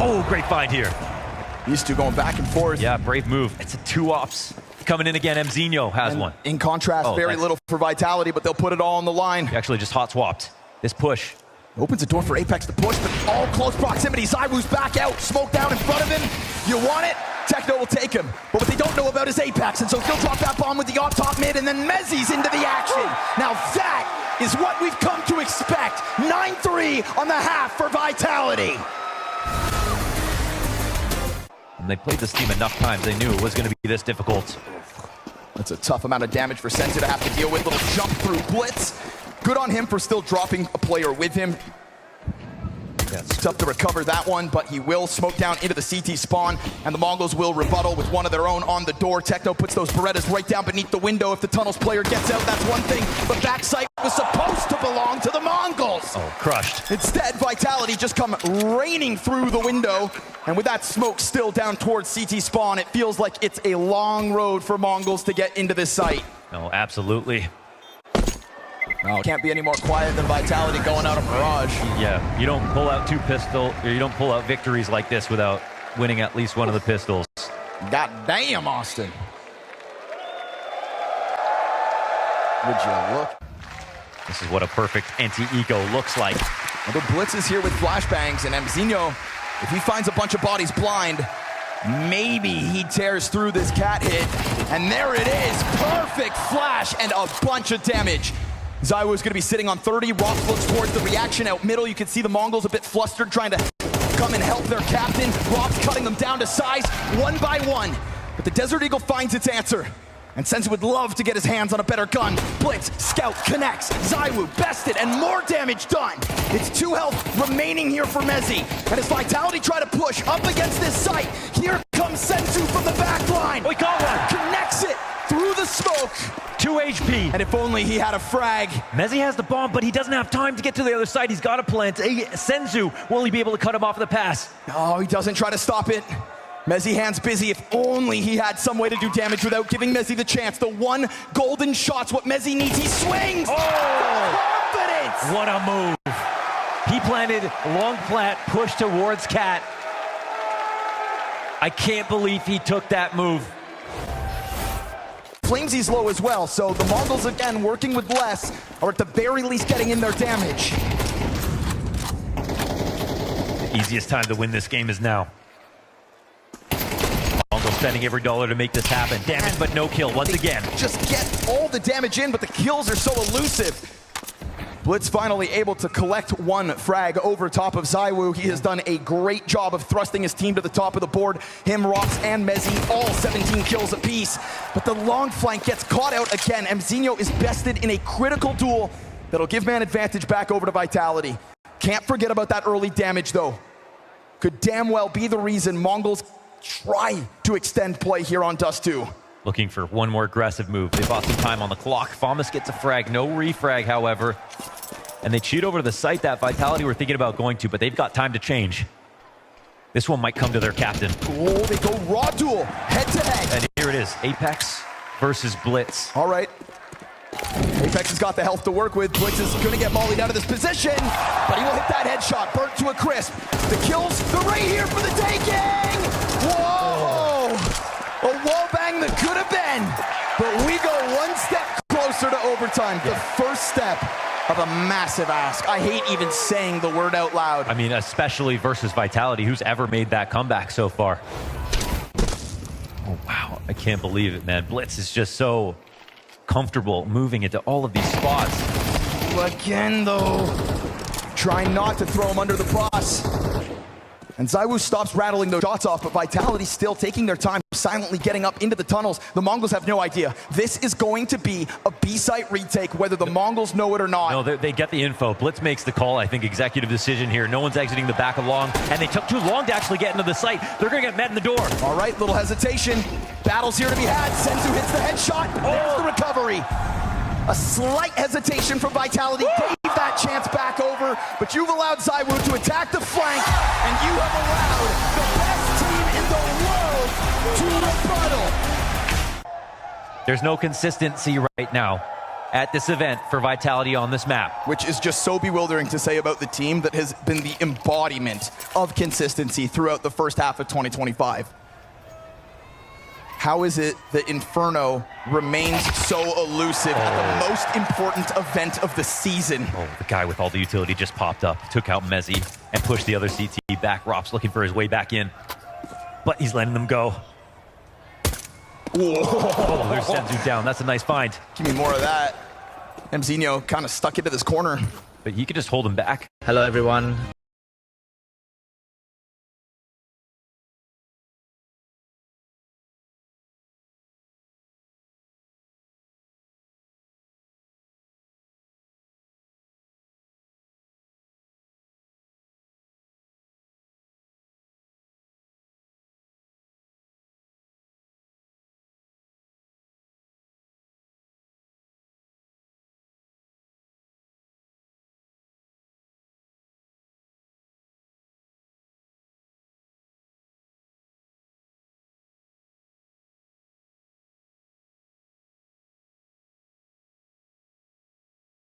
Oh, great find here. These two going back and forth. Yeah, brave move. It's a 2-ops. Coming in again, Mzinho has one. In contrast, very little for Vitality, but they'll put it all on the line. He actually just hot swapped. This push opens a door for Apex to push, but all close proximity. Zywoo's back out, smoke down in front of him. You want it? Techno will take him. But what they don't know about is Apex, and so he'll drop that bomb with the off-top mid, and then Mezzi's into the action. Now that is what we've come to expect. 9-3 on the half for Vitality. And they played this team enough times, they knew it was going to be this difficult. That's a tough amount of damage for Senza to have to deal with. Little jump through blitz. Good on him for still dropping a player with him. Yeah, it's tough to recover that one, but he will smoke down into the CT spawn, and the Mongols will rebuttal with one of their own on the door. Techno puts those Berettas right down beneath the window. If the tunnels player gets out, that's one thing, but backside was supposed to belong to the Mongols. Oh, crushed. Instead, Vitality just come raining through the window, and with that smoke still down towards CT spawn, it feels like it's a long road for Mongols to get into this site. No, absolutely. No, it can't be any more quiet than Vitality going out of Mirage. Yeah, you don't pull out you don't pull out victories like this without winning at least one of the pistols. God damn, Austin. Would you look? This is what a perfect anti-eco looks like. Well, the Blitz is here with flashbangs, and Mzinho, if he finds a bunch of bodies blind, maybe he tears through this cat hit. And there it is, perfect flash and a bunch of damage. Zywoo is going to be sitting on 30. Ross looks towards the reaction out middle. You can see the Mongols a bit flustered, trying to come and help their captain. Ross cutting them down to size one by one. But the Desert Eagle finds its answer. And Senzu would love to get his hands on a better gun. Blitz, scout, connects, Zywoo bested, and more damage done. It's 2 health remaining here for Mezzy. And as Vitality try to push up against this site, here comes Senzu from the back line. We got one. Connects it through the smoke. 2 HP. And if only he had a frag. Mezzy has the bomb, but he doesn't have time to get to the other side. He's got to plant. Senzu will only be able to cut him off the pass. Oh, he doesn't try to stop it. Mezzy hands busy. If only he had some way to do damage without giving Mezzy the chance. The one golden shot's what Mezzy needs. He swings. Oh! Confidence. What a move. He planted long plant, push towards Cat. I can't believe he took that move. Flamesy's low as well, so the Mongols again working with less, or at the very least getting in their damage. The easiest time to win this game is now. Mongols spending every dollar to make this happen. Damage, but no kill once again. Just get all the damage in, but the kills are so elusive. Blitz finally able to collect 1 frag over top of Zywoo. He has done a great job of thrusting his team to the top of the board. Him, Rops, and Mezzy, all 17 kills apiece. But the long flank gets caught out again. Mzinho is bested in a critical duel that'll give man advantage back over to Vitality. Can't forget about that early damage, though. Could damn well be the reason Mongols try to extend play here on Dust 2. Looking for one more aggressive move. They bought some time on the clock. Famas gets a frag, no refrag, however. And they cheat over to the site that Vitality were thinking about going to, but they've got time to change. This one might come to their captain. Oh, they go raw duel, head to head. And here it is, Apex versus Blitz. All right. Apex has got the health to work with. Blitz is going to get mollied out of this position, but he will hit that headshot, burnt to a crisp. The kills, they're right here for the taking! Whoa! A wall bang that could have been, but we go one step closer to overtime. The first step of a massive ask. I hate even saying the word out loud. I mean, especially versus Vitality, who's ever made that comeback so far. Oh, wow. I can't believe it, man. Blitz is just so comfortable moving into all of these spots. Again, though, trying not to throw him under the bus. And Zywoo stops rattling those shots off, but Vitality still taking their time, silently getting up into the tunnels. The Mongols have no idea. This is going to be a B-site retake, whether the Mongols know it or not. No, they get the info. Blitz makes the call, I think, executive decision here. No one's exiting the back of long, and they took too long to actually get into the site. They're going to get met in the door. All right, little hesitation. Battle's here to be had. Senzu hits the headshot. There's the recovery. A slight hesitation from Vitality gave that chance back over, but you've allowed Zywoo to attack the flank, and you have allowed the best team in the world to rebuttal. There's no consistency right now at this event for Vitality on this map. Which is just so bewildering to say about the team that has been the embodiment of consistency throughout the first half of 2025. How is it that Inferno remains so elusive at the most important event of the season? Oh, the guy with all the utility just popped up, took out Mezzy, and pushed the other CT back. Rops looking for his way back in, but he's letting them go. Whoa. Oh, there's Senzu down. That's a nice find. Give me more of that. Mzinho kind of stuck into this corner. But he could just hold him back. Hello, everyone.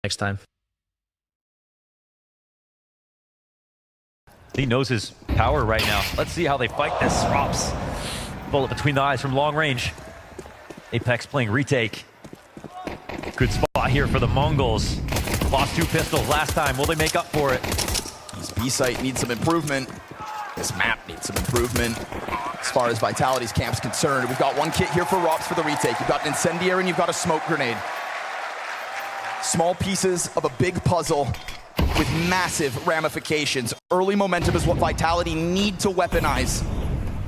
Next time. He knows his power right now. Let's see how they fight this. Rops. Bullet between the eyes from long range. Apex playing retake. Good spot here for the Mongols. Lost 2 pistols last time. Will they make up for it? This B-site needs some improvement. This map needs some improvement. As far as Vitality's camp's concerned, we've got 1 kit here for Rops for the retake. You've got an incendiary and you've got a smoke grenade. Small pieces of a big puzzle with massive ramifications. Early momentum is what Vitality need to weaponize.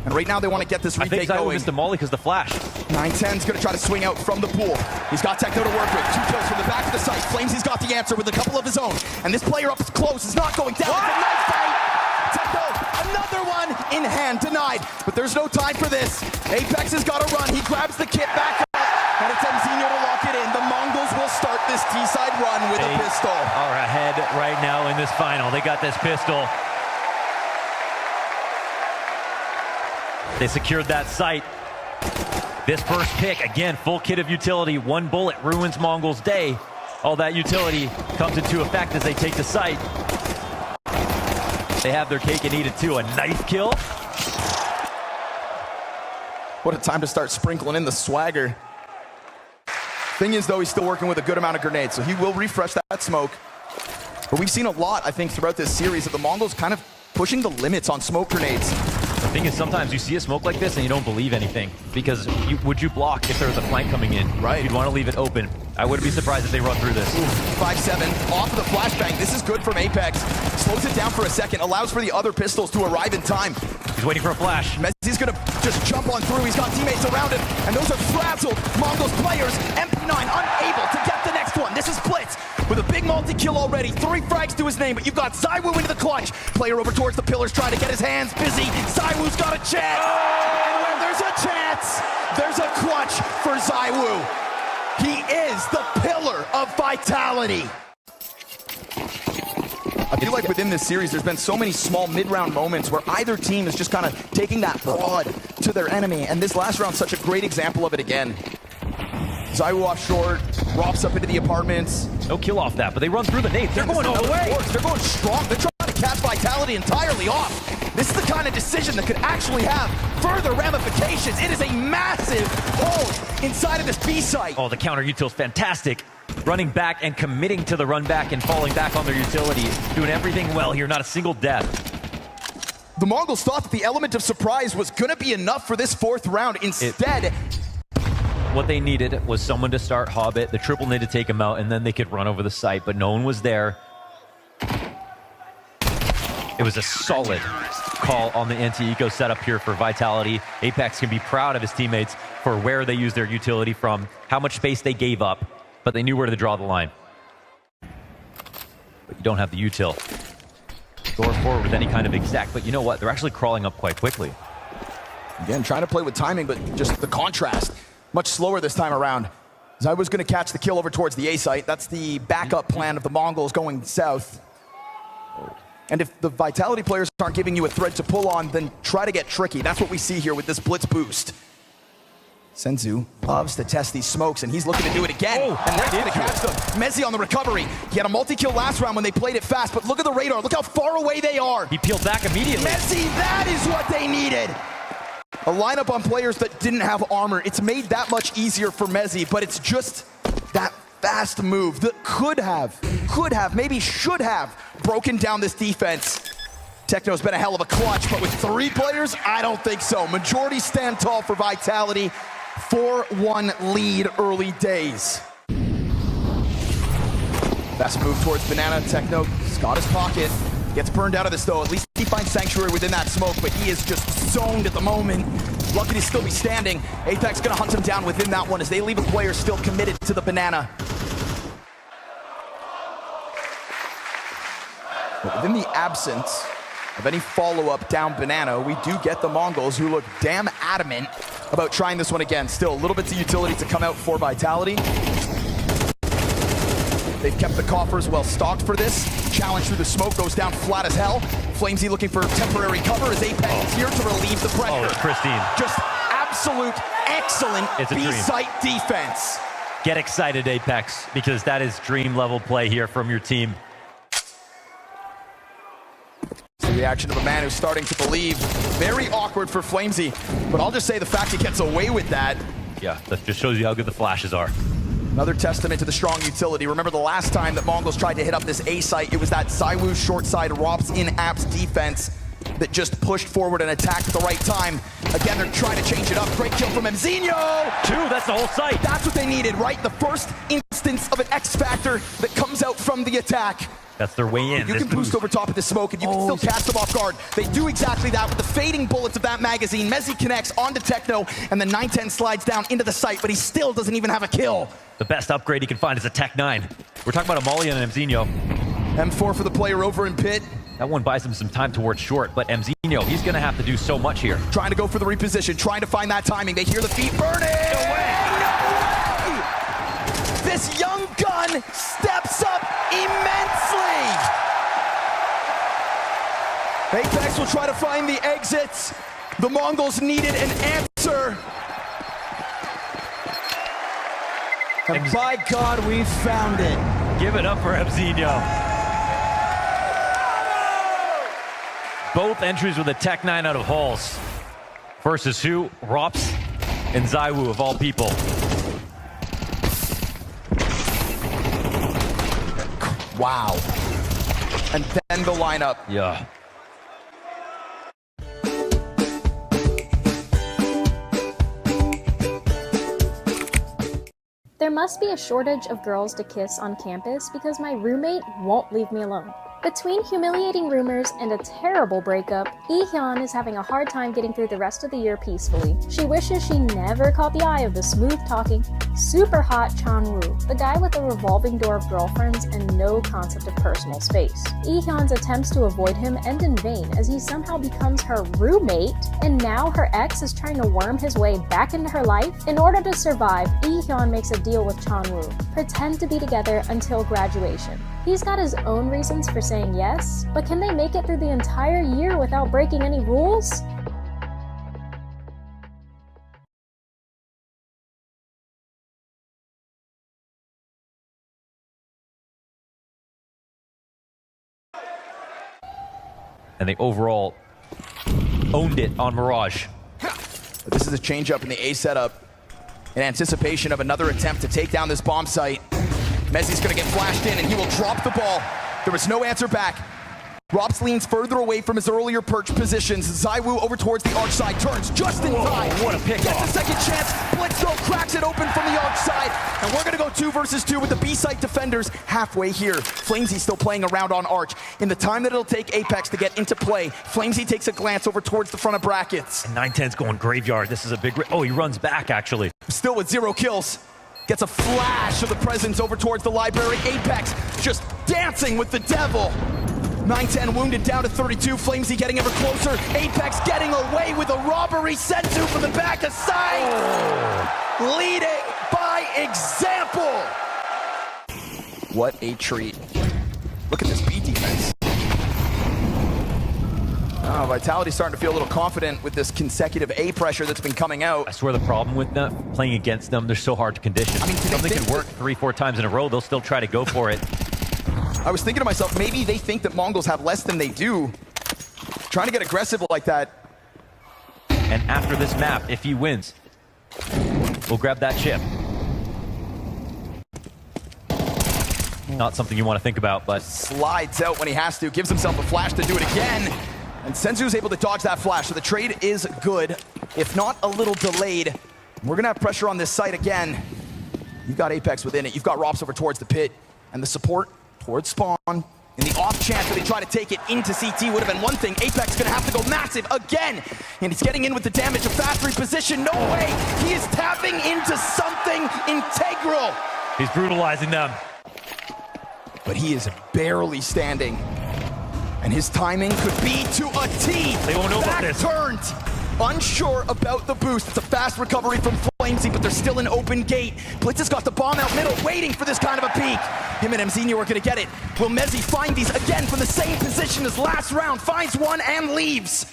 And right now they want to get this retake I think going. missed the molly because the flash. 910's going to try to swing out from the pool. He's got Techno to work with. 2 kills from the back of the site. Flamesy's got the answer with a couple of his own. And this player up close is not going down. It's a knife fight. Techno, another one in hand, denied. But there's no time for this. Apex has got to run. He grabs the kit back up. And it's Mzinho to lock it in. The Mongols will start this T-side run with a pistol. Are ahead right now in this final. They got this pistol. They secured that site. This first pick, again, full kit of utility. 1 bullet ruins Mongol's day. All that utility comes into effect as they take the site. They have their cake and eat it too. A knife kill. What a time to start sprinkling in the swagger. Thing is, though, he's still working with a good amount of grenades, so he will refresh that smoke. But we've seen a lot, I think, throughout this series of the Mongols kind of pushing the limits on smoke grenades. The thing is, sometimes you see a smoke like this and you don't believe anything, because would you block if there was a flank coming in? Right. You'd want to leave it open. I wouldn't be surprised if they run through this. 5-7, off of the flashbang. This is good from Apex. Slows it down for a second, allows for the other pistols to arrive in time. He's waiting for a flash. Mezzi's gonna just jump on through. He's got teammates around him, and those are frazzled Mongols players. MP9 unable to get the next one. This is Blitz with a big multi-kill already. 3 frags to his name, but you've got Zywoo into the clutch. Player over towards the pillars trying to get his hands busy. Zywoo's got a chance. And when there's a chance, there's a clutch for Zywoo. He is the pillar of vitality. I feel like within this series, there's been so many small mid-round moments where either team is just kind of taking that broad to their enemy, and this last round's such a great example of it again. Zywoo off short, Rops up into the apartments. No kill off that, but they run through the nades. They're going all the way. They're going strong. They're trying to catch vitality entirely off. This is the kind of decision that could actually have further ramifications. It is a massive hole inside of this B site. Oh, the counter util's fantastic. Running back and committing to the run back and falling back on their utility. Doing everything well here, not a single death. The Mongols thought that the element of surprise was going to be enough for this 4th round. Instead, what they needed was someone to start Hobbit. The triple need to take him out, and then they could run over the site, but no one was there. It was a solid call on the anti-eco setup here for Vitality. Apex can be proud of his teammates for where they used their utility from, how much space they gave up, but they knew where to draw the line. But you don't have the util. Door forward with any kind of exact, but you know what? They're actually crawling up quite quickly. Again, trying to play with timing, but just the contrast. Much slower this time around. Zywoo's going to catch the kill over towards the A site. That's the backup plan of the Mongols going south. And if the Vitality players aren't giving you a thread to pull on, then try to get tricky. That's what we see here with this blitz boost. Senzu loves to test these smokes, and he's looking to do it again. Oh, and that's going to catch them. Mezzi on the recovery. He had a multi-kill last round when they played it fast, but look at the radar. Look how far away they are. He peeled back immediately. Mezzi, that is what they needed. A lineup on players that didn't have armor. It's made that much easier for Mezzi, but it's just that fast move that could have, maybe should have broken down this defense. Techno's been a hell of a clutch, but with 3 players, I don't think so. Majority stand tall for Vitality. 4-1 lead early days. Best move towards Banana. Techno's got his pocket. Gets burned out of this though. At least he finds sanctuary within that smoke, but he is just zoned at the moment. Lucky to still be standing. Apex gonna hunt him down within that one as they leave a player still committed to the Banana. But within the absence of any follow-up down Banana, we do get the Mongols, who look damn adamant about trying this one again. Still a little bit of utility to come out for Vitality. They've kept the coffers well stocked for this. Challenge through the smoke goes down flat as hell. Flamesy looking for temporary cover as Apex is here to relieve the pressure. Oh, it's pristine. Just absolute excellent B-site defense. Get excited, Apex, because that is dream level play here from your team. It's the reaction of a man who's starting to believe. Very awkward for Flamesy, but I'll just say the fact he gets away with that. Yeah, that just shows you how good the flashes are. Another testament to the strong utility. Remember the last time that Mongols tried to hit up this A site, it was that Zywoo short side Rops in apps defense that just pushed forward and attacked at the right time. Again, they're trying to change it up. Great kill from Mzinho! 2, that's the whole site. That's what they needed, right? The first instance of an X factor that comes out from the attack. That's their way in. You can boost over top of the smoke and you can still catch them off guard. They do exactly that with the fading bullets of that magazine. Mezzi connects onto Techno and then 910 slides down into the site, but he still doesn't even have a kill. The best upgrade he can find is a Tech 9. We're talking about Amalia and Mzinho. M4 for the player over in pit. That one buys him some time towards short, but Mzinho, he's going to have to do so much here. Trying to go for the reposition, trying to find that timing. They hear the feet burning. No way! This young gun steps up immensely. Apex will try to find the exits. The Mongols needed an answer. And by God, we found it. Give it up for Mzinho. Both entries with a Tech 9 out of halls. Versus who? Rops and Zaiwu of all people. Wow. And then the lineup. Yeah. There must be a shortage of girls to kiss on campus because my roommate won't leave me alone. Between humiliating rumors and a terrible breakup, Lee-hyun is having a hard time getting through the rest of the year peacefully. She wishes she never caught the eye of the smooth-talking, super hot Chan-woo, the guy with a revolving door of girlfriends and no concept of personal space. Lee-hyun's attempts to avoid him end in vain as he somehow becomes her roommate, and now her ex is trying to worm his way back into her life. In order to survive, Lee-hyun makes a deal with Chan-woo: pretend to be together until graduation. He's got his own reasons for saying yes, but can they make it through the entire year without breaking any rules? And they overall owned it on Mirage. This is a change-up in the A setup in anticipation of another attempt to take down this bomb site. Mezzi's gonna get flashed in and he will drop the ball. There was no answer back. Rops leans further away from his earlier perch positions. Zaiwu over towards the arch side, turns just in time. What a pick Gets off. a second chance, Blitzo cracks it open from the arch side. And we're gonna go 2 versus 2 with the B-site defenders halfway here. Flamesy still playing around on arch. In the time that it'll take Apex to get into play, Flamesy takes a glance over towards the front of brackets. And 910's going graveyard. This is a big... Oh, he runs back, actually. Still with 0 kills. Gets a flash of the presence over towards the library. Apex just dancing with the devil. 910 wounded down to 32. Flamesy getting ever closer. Apex getting away with a robbery. Senzu from the back of sight. Leading by example. What a treat. Look at this B defense. Vitality's starting to feel a little confident with this consecutive A pressure that's been coming out. I swear the problem with them, playing against them, they're so hard to condition. I mean, something can work 3-4 times in a row, they'll still try to go for it. I was thinking to myself, maybe they think that Mongols have less than they do. Trying to get aggressive like that. And after this map, if he wins, we'll grab that chip. Not something you want to think about, but... Slides out when he has to, gives himself a flash to do it again. And Senzu's able to dodge that flash, so the trade is good, if not a little delayed. We're gonna have pressure on this site again. You've got Apex within it, you've got Rops over towards the pit, and the support towards spawn. In the off chance that they try to take it into CT would have been one thing. Apex gonna have to go massive again. And he's getting in with the damage of fast reposition. No way, he is tapping into something integral. He's brutalizing them. But he is barely standing. And his timing could be to a T. They won't know about this. Turned. Unsure about the boost. It's a fast recovery from Flamesy, but there's still an open gate. Blitz has got the bomb out middle, waiting for this kind of a peek. Him and Mzinho are gonna get it. Will Mezzi find these again from the same position as last round? Finds one and leaves.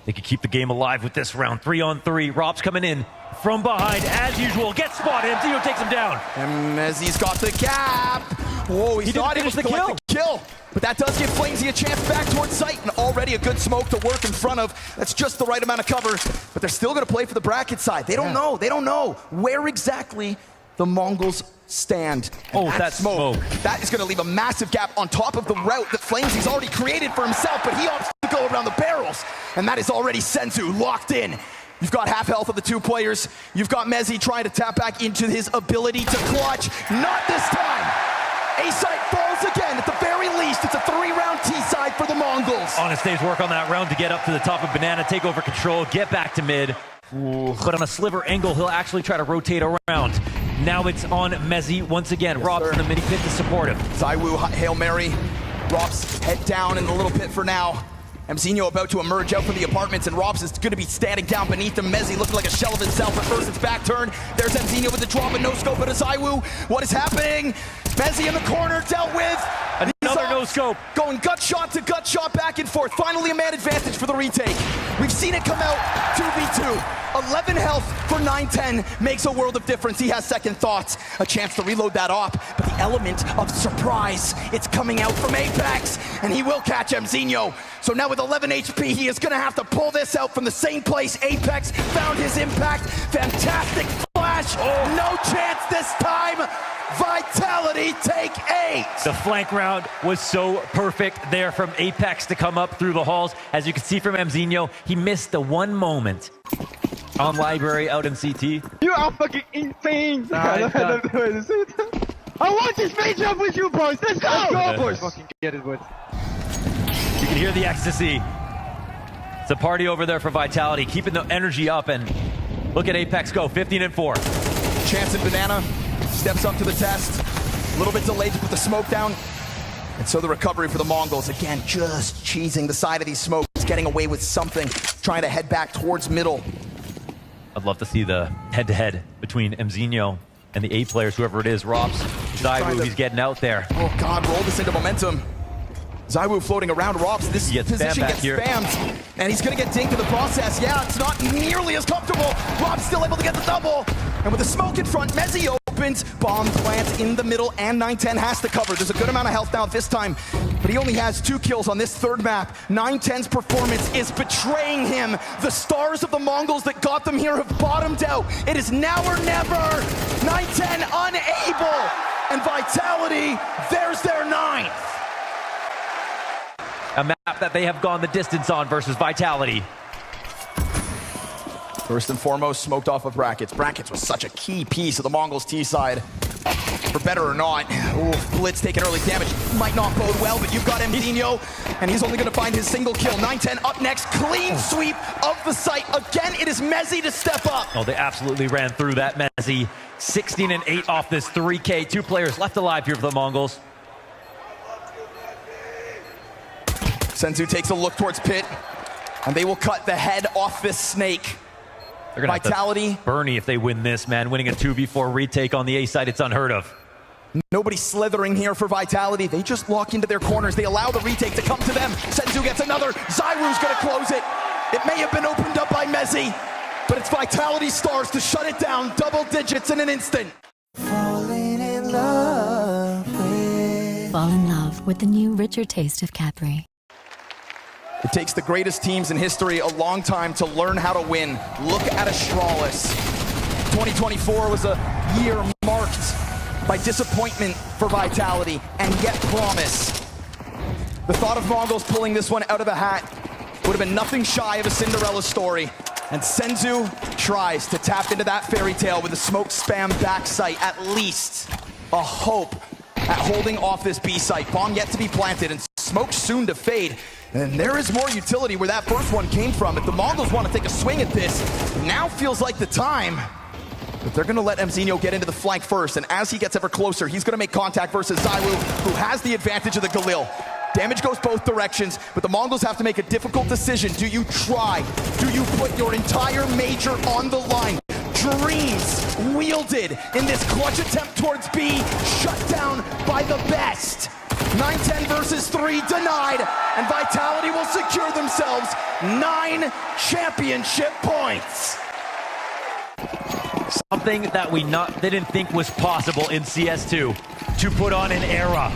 They could keep the game alive with this round. 3-on-3. Rob's coming in from behind as usual. Gets spotted. Mzinho takes him down. And Mezzi's got the gap. Whoa, he's not able to collect the kill. But that does give Flamesy a chance back towards sight, and already a good smoke to work in front of. That's just the right amount of cover, but they're still gonna play for the bracket side. They don't know where exactly the Mongols stand. And that smoke. That is gonna leave a massive gap on top of the route that Flamesy's already created for himself, but he opts to go around the barrels. And that is already Senzu locked in. You've got half health of the 2 players. You've got Mezzi trying to tap back into his ability to clutch. Not this time. A-side falls again. At the very least, it's a 3-round T-side for the Mongols. Honest Dave's work on that round to get up to the top of Banana, take over control, get back to mid. Ooh. But on a sliver angle, he'll actually try to rotate around. Now it's on Mezzi once again. Yes, Rob's sir. in the mini pit to support him. Zywoo, Hail Mary. Rob's head down in the little pit for now. Mzinho about to emerge out from the apartments, and Robs is going to be standing down beneath him. Mezzi looking like a shell of himself. At first, it's back turn. There's Mzinho with the drop and no scope at a Zywoo. What is happening? Mezzi in the corner, dealt with. Another no scope. Going gut shot to gut shot, back and forth. Finally a man advantage for the retake. We've seen it come out 2v2. 11 health for 910 makes a world of difference. He has second thoughts. A chance to reload that op, but the element of surprise, it's coming out from Apex, and he will catch Mzinho. So now with 11 HP, he is gonna have to pull this out from the same place. Apex found his impact. Fantastic flash. No chance this time. Vitality take 8. The flank round was so perfect there from Apex to come up through the halls. As you can see from Mzinho, he missed the one moment on Library out in CT. You are fucking insane! I want this matchup with you boys! Let's go! Let's go, boys! Fucking get it, boys. You can hear the ecstasy. It's a party over there for Vitality, keeping the energy up, and look at Apex go, 15-4. Chance in Banana steps up to the test. A little bit delayed to put the smoke down. And so the recovery for the Mongols, again, just cheesing the side of these smokes, getting away with something, trying to head back towards middle. I'd love to see the head-to-head between Mzinho and the A players, whoever it is. Robs, Zywoo, he's getting out there. Oh God, roll this into momentum. Zywoo floating around Robs. This position gets spammed, and he's going to get dinked in the process. Yeah, it's not nearly as comfortable. Rob's still able to get the double. And with the smoke in front, Mezzi opens. Bomb plant in the middle, and 910 has to cover. There's a good amount of health now this time, but he only has 2 kills on this third map. 910's performance is betraying him. The stars of the Mongols that got them here have bottomed out. It is now or never. 910 unable. And Vitality, there's their 9th. A map that they have gone the distance on versus Vitality. First and foremost, smoked off of Brackets. Brackets was such a key piece of the Mongols' T side. For better or not, Blitz taking early damage. Might not bode well, but you've got Mzinho, and he's only going to find his single kill. 910 up next, clean sweep of the site. Again, it is Mezzi to step up. Oh, they absolutely ran through that Mezzi. 16-8 off this 3K. 2 players left alive here for the Mongols. Senzu takes a look towards Pit, and they will cut the head off this snake. They're gonna Vitality. Have to Bernie if they win this, man. Winning a 2v4 retake on the A side, it's unheard of. Nobody slithering here for Vitality. They just lock into their corners. They allow the retake to come to them. Senzu gets another. Zywoo's gonna close it. It may have been opened up by Mezzi, but it's Vitality stars to shut it down. Double digits in an instant. Falling in love with... Fall in love with the new richer taste of Capri. It takes the greatest teams in history a long time to learn how to win. Look at Astralis. 2024 was a year marked by disappointment for Vitality and yet promise. The thought of Mongols pulling this one out of the hat would have been nothing shy of a Cinderella story. And Senzu tries to tap into that fairy tale with a smoke spam back site, at least a hope at holding off this B site. Bomb yet to be planted and smoke soon to fade. And there is more utility where that first one came from. If the Mongols want to take a swing at this, now feels like the time. But they're going to let Mzinho get into the flank first, and as he gets ever closer, he's going to make contact versus Zywoo, who has the advantage of the Galil. Damage goes both directions, but the Mongols have to make a difficult decision. Do you try? Do you put your entire major on the line? Dreams wielded in this clutch attempt towards B, shut down by the best. 910 versus 3 denied, and Vitality will secure themselves 9 championship points. Something that we didn't think was possible in CS2, to put on an era